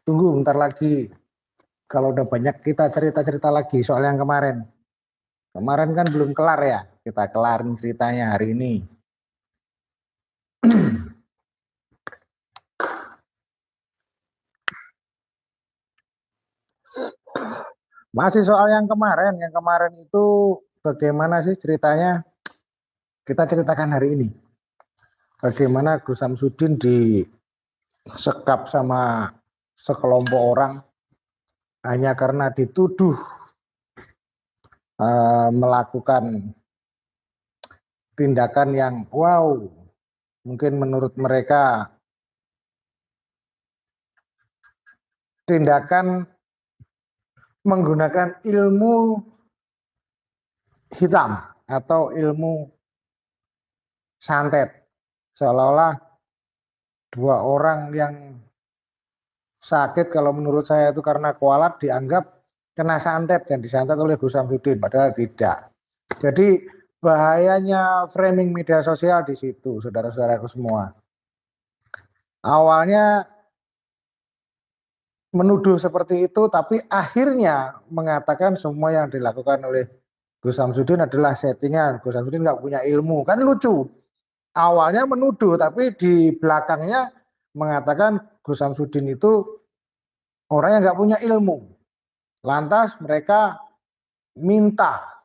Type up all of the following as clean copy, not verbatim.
Tunggu bentar lagi. Kalau udah banyak kita cerita-cerita lagi soal yang kemarin. Kemarin kan belum kelar ya. Kita kelarin ceritanya hari ini. Masih soal yang kemarin. Yang kemarin itu bagaimana sih ceritanya? Kita ceritakan hari ini. Bagaimana Gus Samsudin disekap sama sekelompok orang hanya karena dituduh melakukan tindakan yang wow, mungkin menurut mereka tindakan menggunakan ilmu hitam atau ilmu santet, seolah-olah dua orang yang sakit kalau menurut saya itu karena kualat dianggap kena santet dan disantet oleh Gus Samsudin, padahal tidak. Jadi bahayanya framing media sosial di situ, saudara-saudaraku semua. Awalnya menuduh seperti itu, tapi akhirnya mengatakan semua yang dilakukan oleh Gus Samsudin adalah settingan. Gus Samsudin nggak punya ilmu, kan lucu. Awalnya menuduh, tapi di belakangnya mengatakan Gus Samsudin itu orang yang nggak punya ilmu. Lantas mereka minta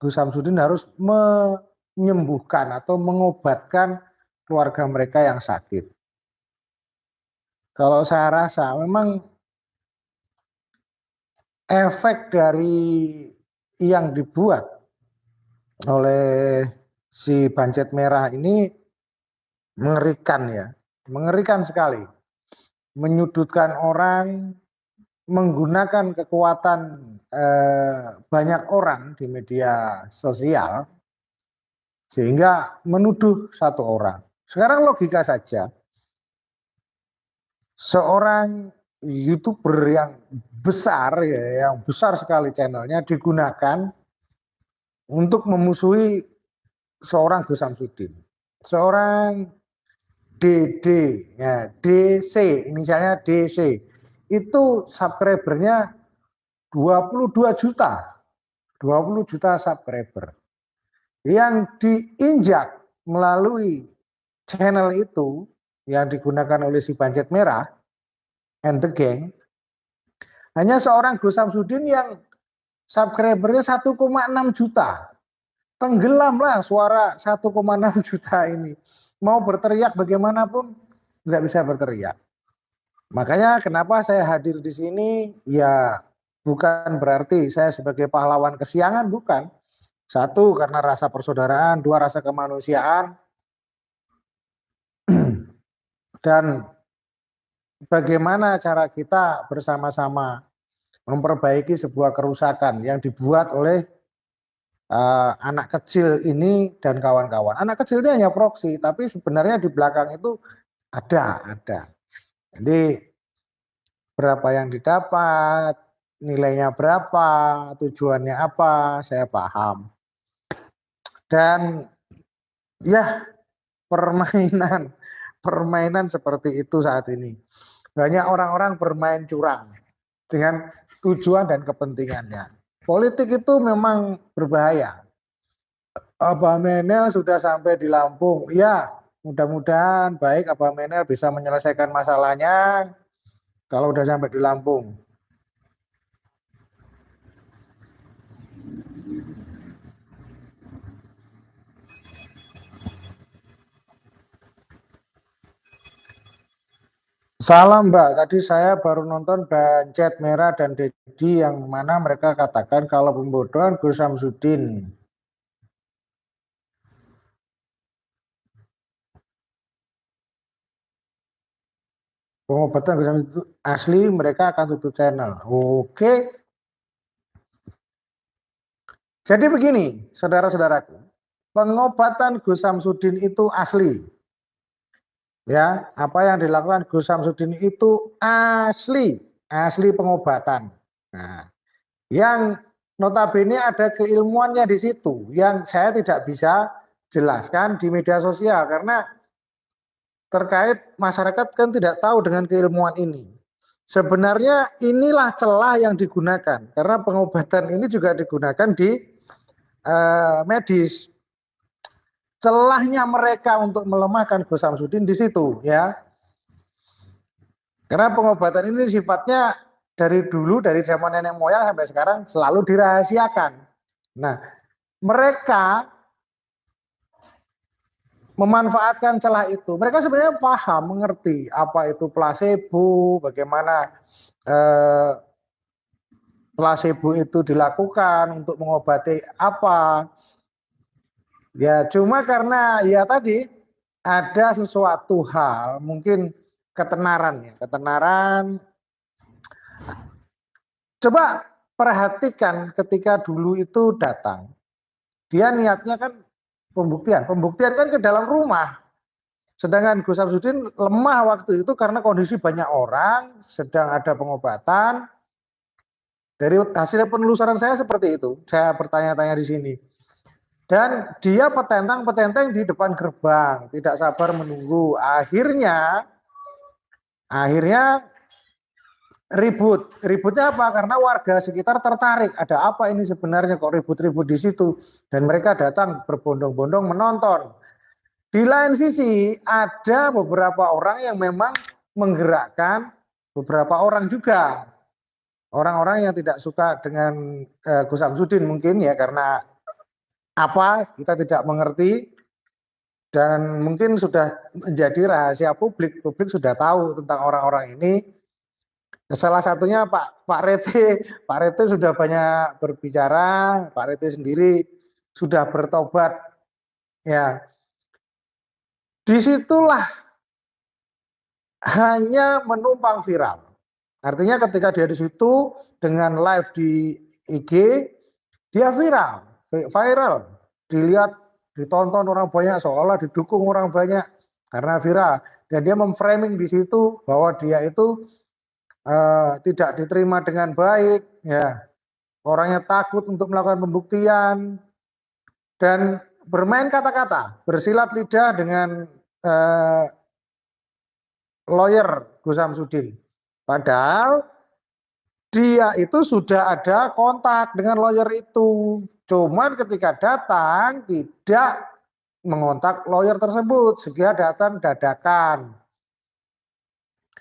Gus Samsudin harus menyembuhkan atau mengobatkan keluarga mereka yang sakit. Kalau saya rasa memang efek dari yang dibuat oleh si Bancet Merah ini mengerikan ya, mengerikan sekali. Menyudutkan orang, menggunakan kekuatan banyak orang di media sosial sehingga menuduh satu orang. Sekarang logika saja, seorang YouTuber yang besar ya, yang besar sekali channelnya digunakan untuk memusuhi seorang Gus Samsudin, seorang DD, ya, DC, inisialnya DC, itu subscribernya 22 juta, 20 juta subscriber, yang diinjak melalui channel itu yang digunakan oleh si Bancet Merah and the gang, hanya seorang Gus Samsudin yang subscribernya 1,6 juta. Tenggelamlah suara 1,6 juta ini. Mau berteriak bagaimanapun nggak bisa berteriak. Makanya kenapa saya hadir di sini, ya bukan berarti saya sebagai pahlawan kesiangan, bukan. Satu, karena rasa persaudaraan. Dua, rasa kemanusiaan. Dan bagaimana cara kita bersama-sama memperbaiki sebuah kerusakan yang dibuat oleh anak kecil ini dan kawan-kawan. Anak kecil ini hanya proksi, tapi sebenarnya di belakang itu ada. Jadi berapa yang didapat, nilainya berapa, tujuannya apa, saya paham. Dan ya permainan seperti itu saat ini. Banyak orang-orang bermain curang dengan tujuan dan kepentingannya. Politik itu memang berbahaya. Abah Menel sudah sampai di Lampung. Ya, mudah-mudahan baik Abah Menel bisa menyelesaikan masalahnya kalau udah sampai di Lampung. Salam Mbak, tadi saya baru nonton Bancet Merah dan Dedi yang mana mereka katakan kalau pembodohan Gus Samsudin. Pengobatan Gus Samsudin itu asli, mereka akan tutup channel. Oke. Jadi begini, saudara-saudaraku. Pengobatan Gus Samsudin itu asli. Ya, apa yang dilakukan Gus Samsudin itu asli pengobatan. Nah, yang notabene ada keilmuannya di situ, yang saya tidak bisa jelaskan di media sosial karena terkait masyarakat kan tidak tahu dengan keilmuan ini. Sebenarnya inilah celah yang digunakan karena pengobatan ini juga digunakan di medis. Celahnya mereka untuk melemahkan Gus Samsudin di situ ya. Karena pengobatan ini sifatnya dari dulu, dari zaman nenek moyang sampai sekarang selalu dirahasiakan. Nah, mereka memanfaatkan celah itu. Mereka sebenarnya paham, mengerti apa itu placebo, bagaimana placebo itu dilakukan untuk mengobati apa. Ya, cuma karena ya tadi ada sesuatu hal, mungkin ketenaran ya, ketenaran. Coba perhatikan ketika dulu itu datang. Dia niatnya kan pembuktian. Pembuktian kan ke dalam rumah. Sedangkan Gus Samsudin lemah waktu itu karena kondisi banyak orang, sedang ada pengobatan. Dari hasil penelusuran saya seperti itu. Saya bertanya-tanya di sini. Dan dia petentang-petenteng di depan gerbang, tidak sabar menunggu. Akhirnya ribut. Ributnya apa? Karena warga sekitar tertarik. Ada apa ini sebenarnya kok ribut-ribut di situ? Dan mereka datang berbondong-bondong menonton. Di lain sisi ada beberapa orang yang memang menggerakkan beberapa orang juga. Orang-orang yang tidak suka dengan Gus Samsudin mungkin ya karena apa kita tidak mengerti dan mungkin sudah menjadi rahasia publik. Publik sudah tahu tentang orang-orang ini. Salah satunya Pak Rete. Pak Rete sudah banyak berbicara. Pak Rete sendiri sudah bertobat. Ya, disitulah hanya menumpang viral. Artinya ketika dia di situ dengan live di IG, dia viral, dilihat, ditonton orang banyak, seolah didukung orang banyak karena viral. Dan dia memframing di situ bahwa dia itu tidak diterima dengan baik, ya orangnya takut untuk melakukan pembuktian dan bermain kata-kata, bersilat lidah dengan lawyer Gus Samsudin. Padahal dia itu sudah ada kontak dengan lawyer itu. Cuman ketika datang tidak mengontak lawyer tersebut, sehingga datang dadakan.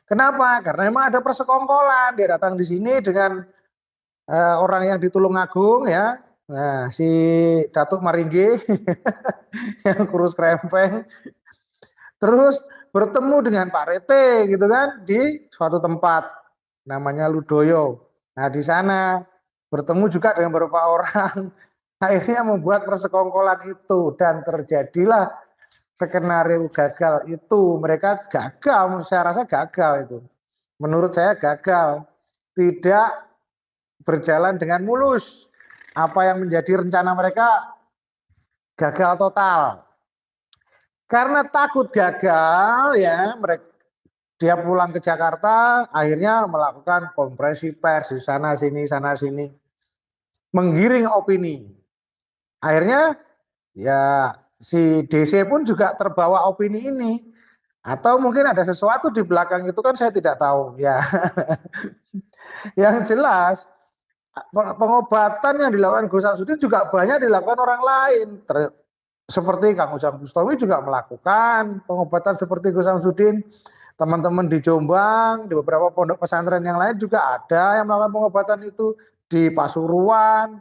Kenapa? Karena memang ada persekongkolan. Dia datang di sini dengan orang yang di Tulungagung ya. Nah, si Datuk Maringgi yang kurus krempeng. Terus bertemu dengan Pak Rete gitu kan di suatu tempat namanya Ludoyo. Nah, di sana bertemu juga dengan beberapa orang. Akhirnya membuat persekongkolan itu dan terjadilah skenario gagal itu. Mereka gagal, saya rasa gagal itu. Menurut saya gagal. Tidak berjalan dengan mulus. Apa yang menjadi rencana mereka gagal total. Karena takut gagal ya, dia pulang ke Jakarta, akhirnya melakukan konferensi pers di sana sini, menggiring opini. Akhirnya ya si DC pun juga terbawa opini ini. Atau mungkin ada sesuatu di belakang itu kan saya tidak tahu ya. Yang jelas pengobatan yang dilakukan Gus Samsudin juga banyak dilakukan orang lain. Seperti Kang Ujang Bustomi juga melakukan pengobatan seperti Gus Samsudin. Teman-teman di Jombang, di beberapa pondok pesantren yang lain juga ada yang melakukan pengobatan itu. Di Pasuruan,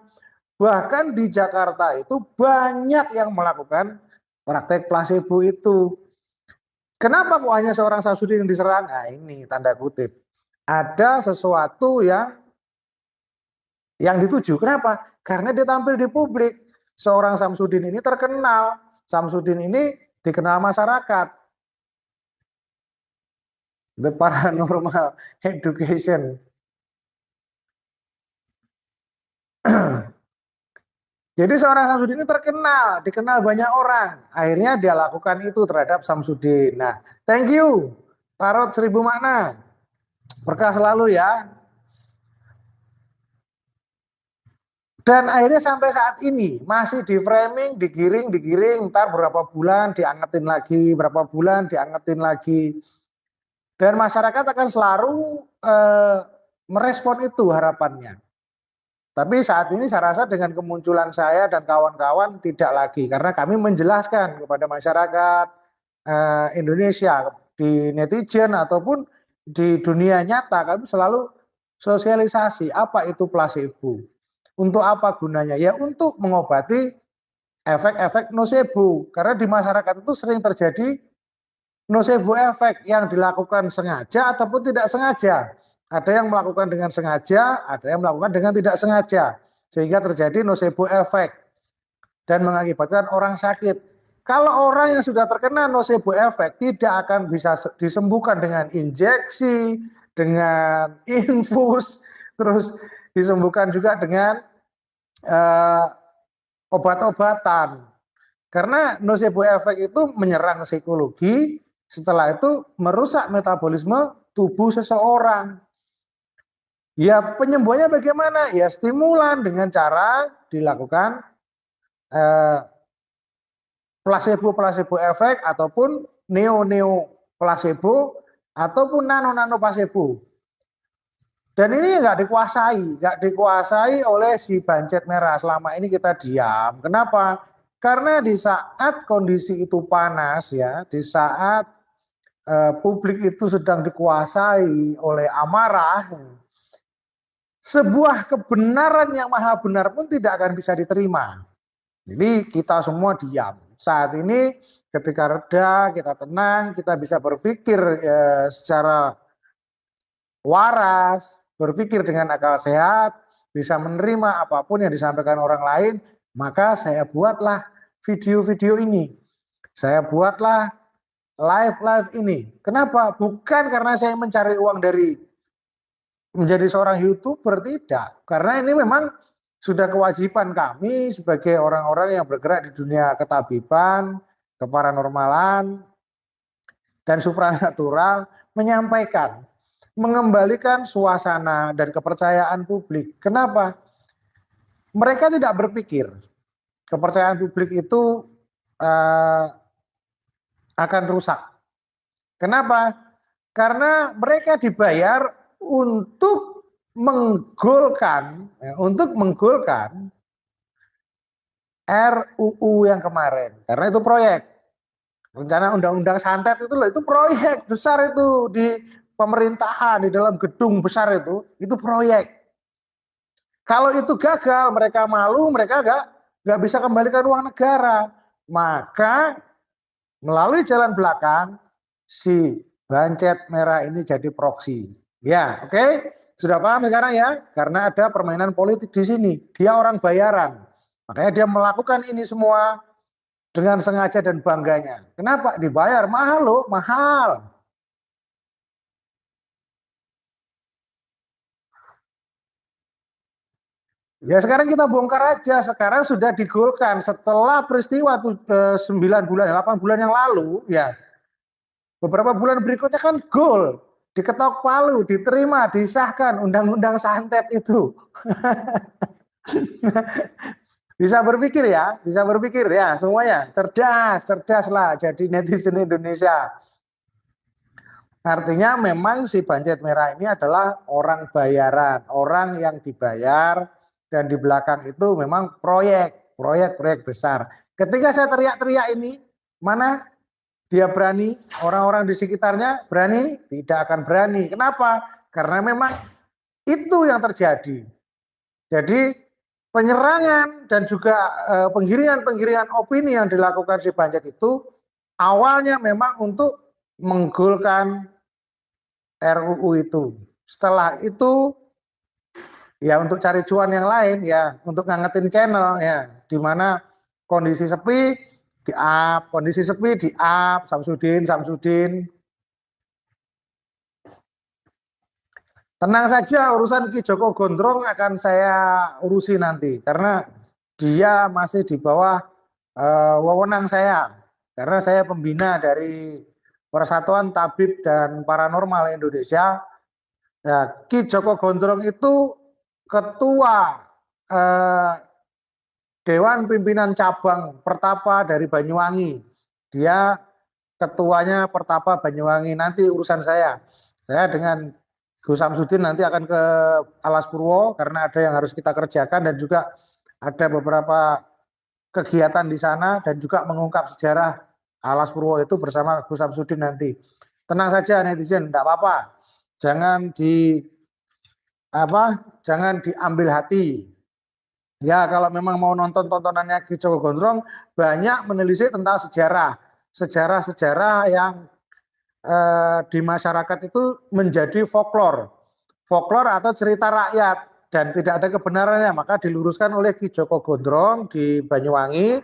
bahkan di Jakarta itu banyak yang melakukan praktek placebo itu. Kenapa kok hanya seorang Samsudin yang diserang? Nah, ini tanda kutip. Ada sesuatu yang dituju. Kenapa? Karena dia tampil di publik. Seorang Samsudin ini terkenal. Samsudin ini dikenal masyarakat. The paranormal education. Jadi seorang Samsudin ini terkenal, dikenal banyak orang. Akhirnya dia lakukan itu terhadap Samsudin. Nah, thank you. Tarot 1000 makna. Berkah selalu ya. Dan akhirnya sampai saat ini masih di framing, digiring, ntar berapa bulan diangetin lagi, berapa bulan diangetin lagi. Dan masyarakat akan selalu merespon itu harapannya. Tapi saat ini saya rasa dengan kemunculan saya dan kawan-kawan tidak lagi. Karena kami menjelaskan kepada masyarakat Indonesia, di netizen ataupun di dunia nyata, kami selalu sosialisasi apa itu placebo. Untuk apa gunanya? Ya untuk mengobati efek-efek nosebo. Karena di masyarakat itu sering terjadi nosebo efek yang dilakukan sengaja ataupun tidak sengaja. Ada yang melakukan dengan sengaja, ada yang melakukan dengan tidak sengaja. Sehingga terjadi nosebo efek dan mengakibatkan orang sakit. Kalau orang yang sudah terkena nosebo efek tidak akan bisa disembuhkan dengan injeksi, dengan infus, terus disembuhkan juga dengan obat-obatan. Karena nosebo efek itu menyerang psikologi, setelah itu merusak metabolisme tubuh seseorang. Ya penyembuhannya bagaimana? Ya stimulan dengan cara dilakukan placebo efek ataupun neo placebo ataupun nano placebo. Dan ini nggak dikuasai oleh si Bancet Merah. Selama ini kita diam. Kenapa? Karena di saat kondisi itu panas ya, di saat publik itu sedang dikuasai oleh amarah, sebuah kebenaran yang maha benar pun tidak akan bisa diterima. Jadi kita semua diam. Saat ini ketika reda, kita tenang, kita bisa berpikir secara waras, berpikir dengan akal sehat, bisa menerima apapun yang disampaikan orang lain, maka saya buatlah video-video ini. Saya buatlah live ini. Kenapa? Bukan karena saya mencari uang dari menjadi seorang YouTuber, tidak. Karena ini memang sudah kewajiban kami sebagai orang-orang yang bergerak di dunia ketabiban, keparanormalan, dan supranatural menyampaikan, mengembalikan suasana dan kepercayaan publik. Kenapa? Mereka tidak berpikir kepercayaan publik itu akan rusak. Kenapa? Karena mereka dibayar untuk menggolkan RUU yang kemarin. Karena itu proyek. Rencana undang-undang santet itu loh, itu proyek besar itu di pemerintahan, di dalam gedung besar itu proyek. Kalau itu gagal, mereka malu, mereka nggak bisa kembalikan uang negara. Maka melalui jalan belakang si Bancet Merah ini jadi proksi. Ya, oke? Sudah paham sekarang ya? Karena ada permainan politik di sini. Dia orang bayaran. Makanya dia melakukan ini semua dengan sengaja dan bangganya. Kenapa? Dibayar mahal loh, mahal. Ya sekarang kita bongkar aja. Sekarang sudah digolkan setelah peristiwa 9 bulan, 8 bulan yang lalu, ya. Beberapa bulan berikutnya kan gol, diketok palu, diterima, disahkan undang-undang santet itu. Bisa berpikir ya semuanya. Cerdas lah jadi netizen Indonesia. Artinya memang si Bancet Merah ini adalah orang bayaran, orang yang dibayar, dan di belakang itu memang proyek besar. Ketika saya teriak-teriak ini, mana dia berani, orang-orang di sekitarnya berani? Tidak akan berani. Kenapa? Karena memang itu yang terjadi. Jadi penyerangan dan juga penggiringan opini yang dilakukan si Bancet itu awalnya memang untuk menggolkan RUU itu. Setelah itu ya untuk cari cuan yang lain, ya untuk ngangetin channel, ya di mana kondisi sepi di up, Samsudin. Tenang saja, urusan Ki Joko Gondrong akan saya urusi nanti karena dia masih di bawah wewenang saya, karena saya pembina dari Persatuan Tabib dan Paranormal Indonesia. Ya, Ki Joko Gondrong itu ketua eh, Dewan Pimpinan Cabang Pertapa dari Banyuwangi. Dia ketuanya Pertapa Banyuwangi. Nanti urusan saya. Saya dengan Gus Samsudin nanti akan ke Alas Purwo karena ada yang harus kita kerjakan dan juga ada beberapa kegiatan di sana dan juga mengungkap sejarah Alas Purwo itu bersama Gus Samsudin nanti. Tenang saja netizen, tidak apa-apa. Jangan di apa? Jangan diambil hati. Ya, kalau memang mau nonton tontonannya Ki Joko Gondrong, banyak menelisik tentang sejarah. Sejarah-sejarah yang di masyarakat itu menjadi folklore. Folklore atau cerita rakyat. Dan tidak ada kebenarannya. Maka diluruskan oleh Ki Joko Gondrong di Banyuwangi.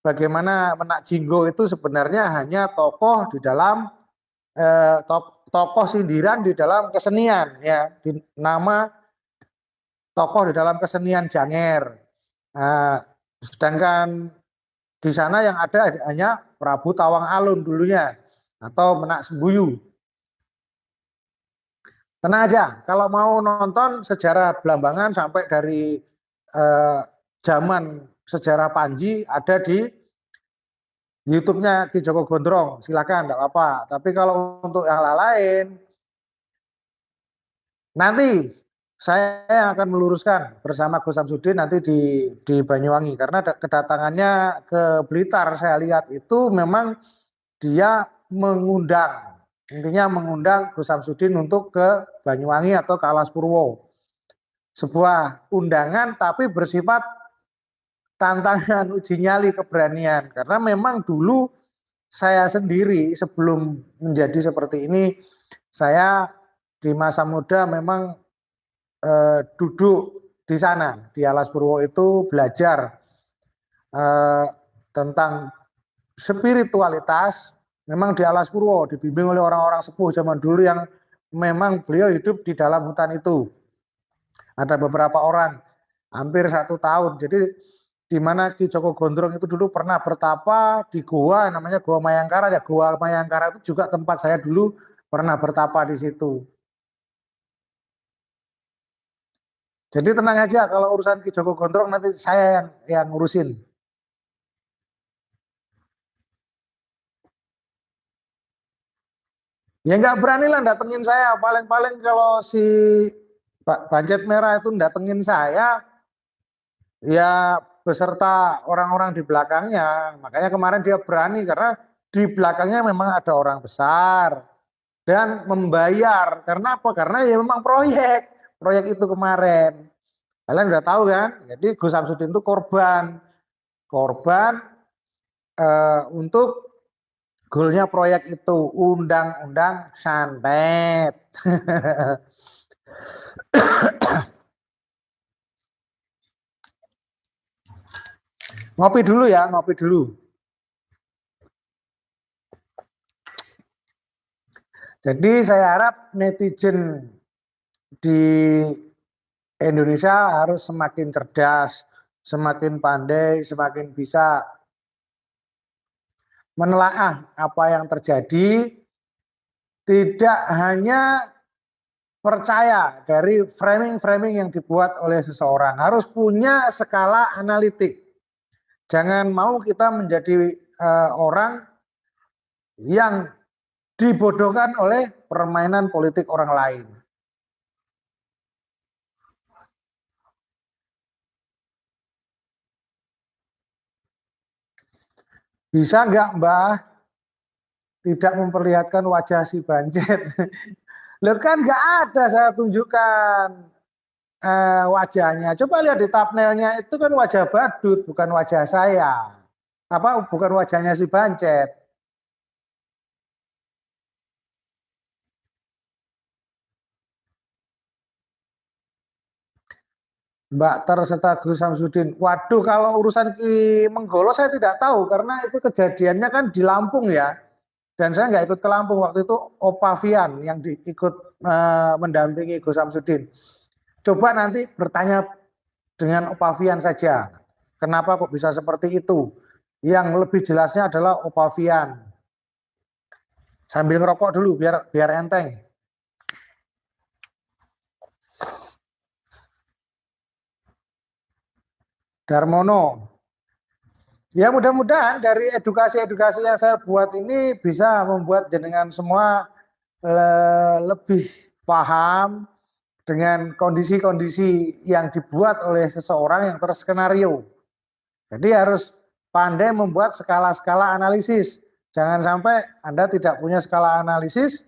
Bagaimana Menak Jinggo itu sebenarnya hanya tokoh di dalam tokoh sindiran di dalam kesenian. Ya, nama tokoh di dalam kesenian Janger. Nah, sedangkan di sana yang ada hanya Prabu Tawang Alun dulunya atau Menak Sembuyu. Tenang aja, kalau mau nonton sejarah Blambangan sampai dari eh, zaman sejarah Panji ada di YouTube-nya Ki Joko Gondrong, silakan, enggak apa-apa. Tapi kalau untuk yang lain, nanti saya akan meluruskan bersama Gus Samsudin nanti di Banyuwangi karena kedatangannya ke Blitar saya lihat itu memang dia mengundang, intinya mengundang Gus Samsudin untuk ke Banyuwangi atau ke Alas Purwo. Sebuah undangan tapi bersifat tantangan uji nyali keberanian karena memang dulu saya sendiri sebelum menjadi seperti ini saya di masa muda memang duduk di sana di Alas Purwo itu belajar eh, tentang spiritualitas. Memang di Alas Purwo dibimbing oleh orang-orang sepuh zaman dulu yang memang beliau hidup di dalam hutan itu. Ada beberapa orang hampir 1 tahun. Jadi di mana Ki Joko Gondrong itu dulu pernah bertapa di goa namanya Goa Mayangkara ya. Goa Mayangkara itu juga tempat saya dulu pernah bertapa di situ. Jadi tenang aja kalau urusan Ki Joko Gondrong nanti saya yang ngurusin. Ya nggak berani lah datengin saya. Paling-paling kalau si Pak Bancet Merah itu datengin saya, ya beserta orang-orang di belakangnya. Makanya kemarin dia berani karena di belakangnya memang ada orang besar dan membayar. Karena apa? Karena ya memang proyek itu kemarin. Kalian udah tahu kan? Jadi Gus Samsudin itu korban untuk goalnya proyek itu undang-undang santet. Ngopi dulu ya, ngopi dulu. Jadi saya harap netizen di Indonesia harus semakin cerdas, semakin pandai, semakin bisa menelaah apa yang terjadi, tidak hanya percaya dari framing-framing yang dibuat oleh seseorang, harus punya skala analitik. Jangan mau kita menjadi orang yang dibodohkan oleh permainan politik orang lain. Bisa nggak Mbah tidak memperlihatkan wajah si Bancet? Loh kan nggak ada saya tunjukkan wajahnya. Coba lihat di thumbnailnya itu kan wajah badut, bukan wajah saya. Apa bukan wajahnya si Bancet. Mbak Ter serta Gus Samsudin. Waduh, kalau urusan Ki Menggolo saya tidak tahu karena itu kejadiannya kan di Lampung ya. Dan saya nggak ikut ke Lampung waktu itu Opavian yang ikut mendampingi Gus Samsudin. Coba nanti bertanya dengan Opavian saja. Kenapa kok bisa seperti itu? Yang lebih jelasnya adalah Opavian. Sambil ngerokok dulu biar biar enteng. Darmono. Ya mudah-mudahan dari edukasi-edukasi yang saya buat ini bisa membuat jenengan semua lebih paham dengan kondisi-kondisi yang dibuat oleh seseorang yang terskenario. Jadi harus pandai membuat skala-skala analisis. Jangan sampai Anda tidak punya skala analisis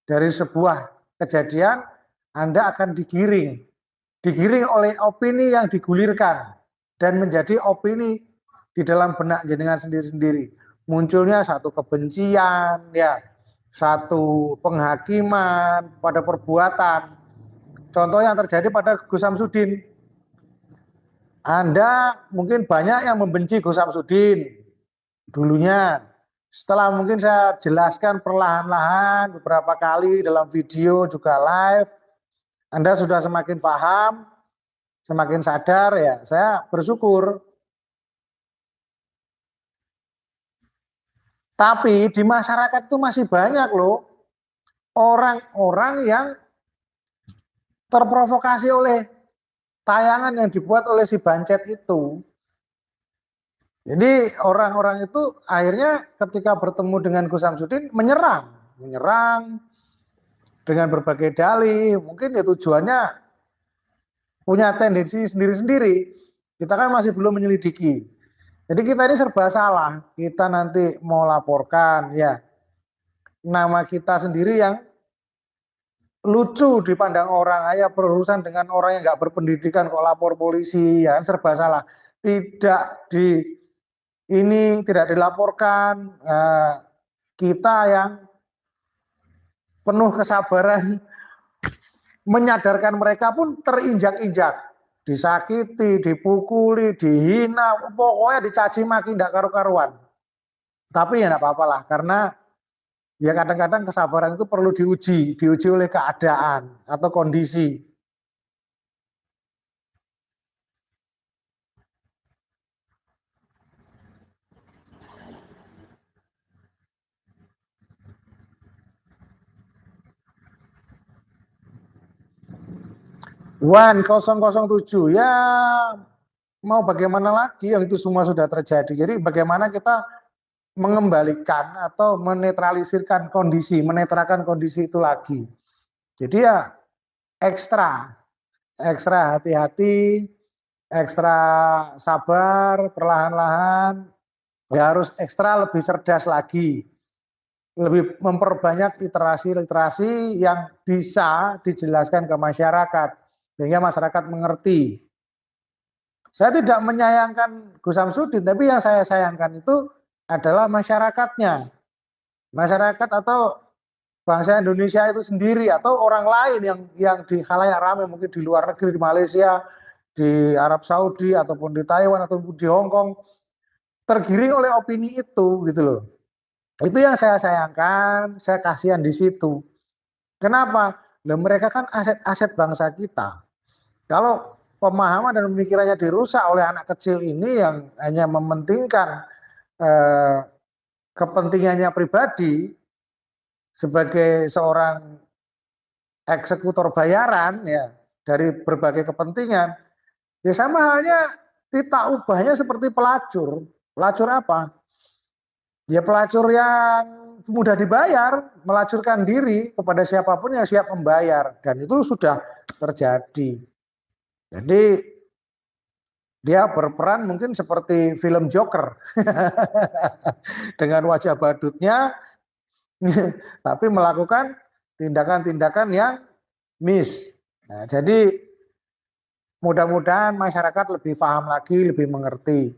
dari sebuah kejadian, Anda akan digiring. Digiring oleh opini yang digulirkan dan menjadi opini di dalam benak jenengan sendiri-sendiri. Munculnya satu kebencian, ya, satu penghakiman pada perbuatan. Contoh yang terjadi pada Gus Samsudin. Anda mungkin banyak yang membenci Gus Samsudin dulunya. Setelah mungkin saya jelaskan perlahan-lahan beberapa kali dalam video juga live, Anda sudah semakin paham, semakin sadar ya. Saya bersyukur. Tapi di masyarakat itu masih banyak loh orang-orang yang terprovokasi oleh tayangan yang dibuat oleh si Bancet itu. Jadi orang-orang itu akhirnya ketika bertemu dengan Gus Samsudin menyerang dengan berbagai dalih. Mungkin ya tujuannya punya tendensi sendiri-sendiri. Kita kan masih belum menyelidiki. Jadi kita ini serba salah. Kita nanti mau laporkan ya nama kita sendiri yang lucu dipandang orang, aja berurusan dengan orang yang nggak berpendidikan kok lapor polisi, ya serba salah. Tidak tidak dilaporkan, kita yang penuh kesabaran menyadarkan mereka pun terinjak-injak, disakiti, dipukuli, dihina, pokoknya dicaci maki tidak karu-karuan. Tapi ya tidak apa-apa lah, karena ya kadang-kadang kesabaran itu perlu diuji oleh keadaan atau kondisi. Wan 007 ya mau bagaimana lagi yang itu semua sudah terjadi. Jadi bagaimana kita mengembalikan atau menetralisirkan kondisi, menetralkan kondisi itu lagi. Jadi ya ekstra hati-hati, ekstra sabar, perlahan-lahan, ya harus ekstra lebih cerdas lagi, lebih memperbanyak literasi-literasi yang bisa dijelaskan ke masyarakat, sehingga masyarakat mengerti. Saya tidak menyayangkan Gus Samsudin, tapi yang saya sayangkan itu adalah masyarakatnya. Masyarakat atau bangsa Indonesia itu sendiri atau orang lain yang di khalayak ramai, mungkin di luar negeri, di Malaysia, di Arab Saudi ataupun di Taiwan ataupun di Hong Kong, tergiring oleh opini itu gitu loh. Itu yang saya sayangkan, saya kasihan di situ. Kenapa? Loh, mereka kan aset-aset bangsa kita. Kalau pemahaman dan pemikirannya dirusak oleh anak kecil ini yang hanya mementingkan kepentingannya pribadi sebagai seorang eksekutor bayaran ya dari berbagai kepentingan, ya sama halnya kita ubahnya seperti pelacur. Pelacur apa? Ya pelacur yang mudah dibayar, melacurkan diri kepada siapapun yang siap membayar, dan itu sudah terjadi. Jadi dia berperan mungkin seperti film Joker dengan wajah badutnya, tapi melakukan tindakan-tindakan yang miss. Nah, jadi mudah-mudahan masyarakat lebih paham lagi, lebih mengerti.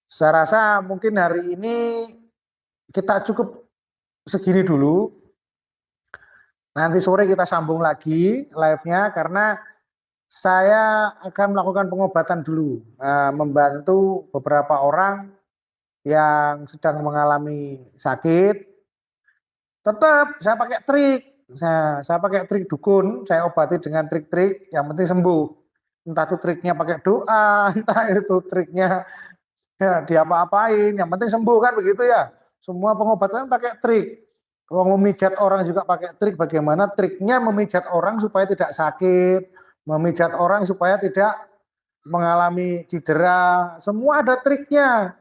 Saya rasa mungkin hari ini kita cukup segini dulu. Nanti sore kita sambung lagi live-nya karena saya akan melakukan pengobatan dulu, membantu beberapa orang yang sedang mengalami sakit. Tetap saya pakai trik, saya pakai trik dukun, saya obati dengan trik-trik, yang penting sembuh. Entah itu triknya pakai doa, entah itu triknya ya, diapa-apain, yang penting sembuh kan begitu ya. Semua pengobatan pakai trik. Kalau memijat orang juga pakai trik, bagaimana triknya memijat orang supaya tidak sakit, memijat orang supaya tidak mengalami cedera, semua ada triknya.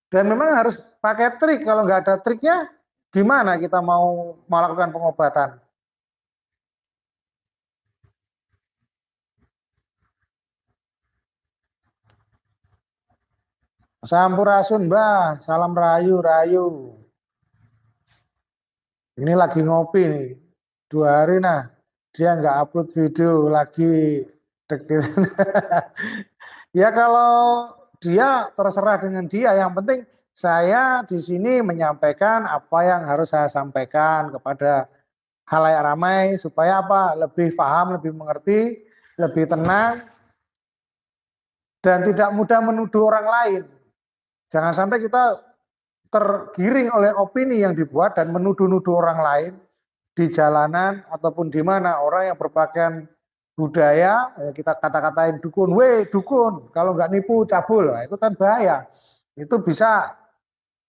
Dan memang harus pakai trik, kalau nggak ada triknya, gimana kita mau melakukan pengobatan? Sampurasun Mbah, salam rayu, rayu. Ini lagi ngopi nih, 2 hari nah, dia nggak upload video, lagi deket. Ya kalau dia terserah dengan dia, yang penting saya di sini menyampaikan apa yang harus saya sampaikan kepada halayak ramai supaya apa? Lebih paham, lebih mengerti, lebih tenang dan tidak mudah menuduh orang lain. Jangan sampai kita tergiring oleh opini yang dibuat dan menuduh-nuduh orang lain di jalanan ataupun di mana orang yang berpakaian budaya, ya kita kata-katain dukun, weh dukun, kalau nggak nipu cabul, nah, itu kan bahaya. Itu bisa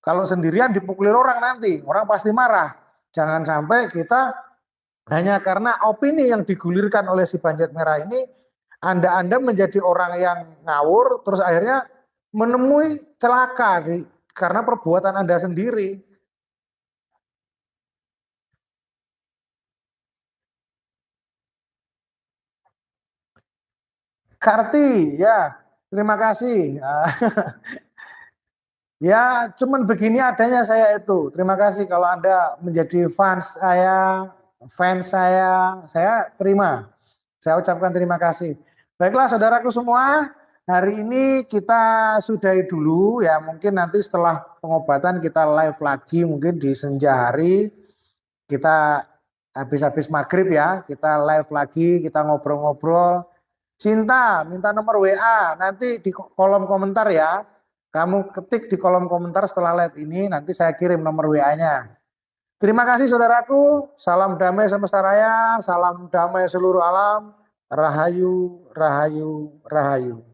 kalau sendirian dipukulin orang nanti, orang pasti marah. Jangan sampai kita hanya karena opini yang digulirkan oleh si Banjet Merah ini, Anda menjadi orang yang ngawur, terus akhirnya menemui celaka karena perbuatan Anda sendiri. Karti, ya, terima kasih. Ya, cuman begini adanya saya itu. Terima kasih kalau Anda menjadi fans saya terima. Saya ucapkan terima kasih. Baiklah saudaraku semua, hari ini kita sudahi dulu ya. Mungkin nanti setelah pengobatan kita live lagi mungkin di senja hari. Kita habis-habis maghrib ya, kita live lagi, kita ngobrol-ngobrol. Cinta, minta nomor WA, nanti di kolom komentar ya. Kamu ketik di kolom komentar setelah live ini, nanti saya kirim nomor WA-nya. Terima kasih saudaraku, salam damai semesta raya, salam damai seluruh alam, rahayu, rahayu, rahayu.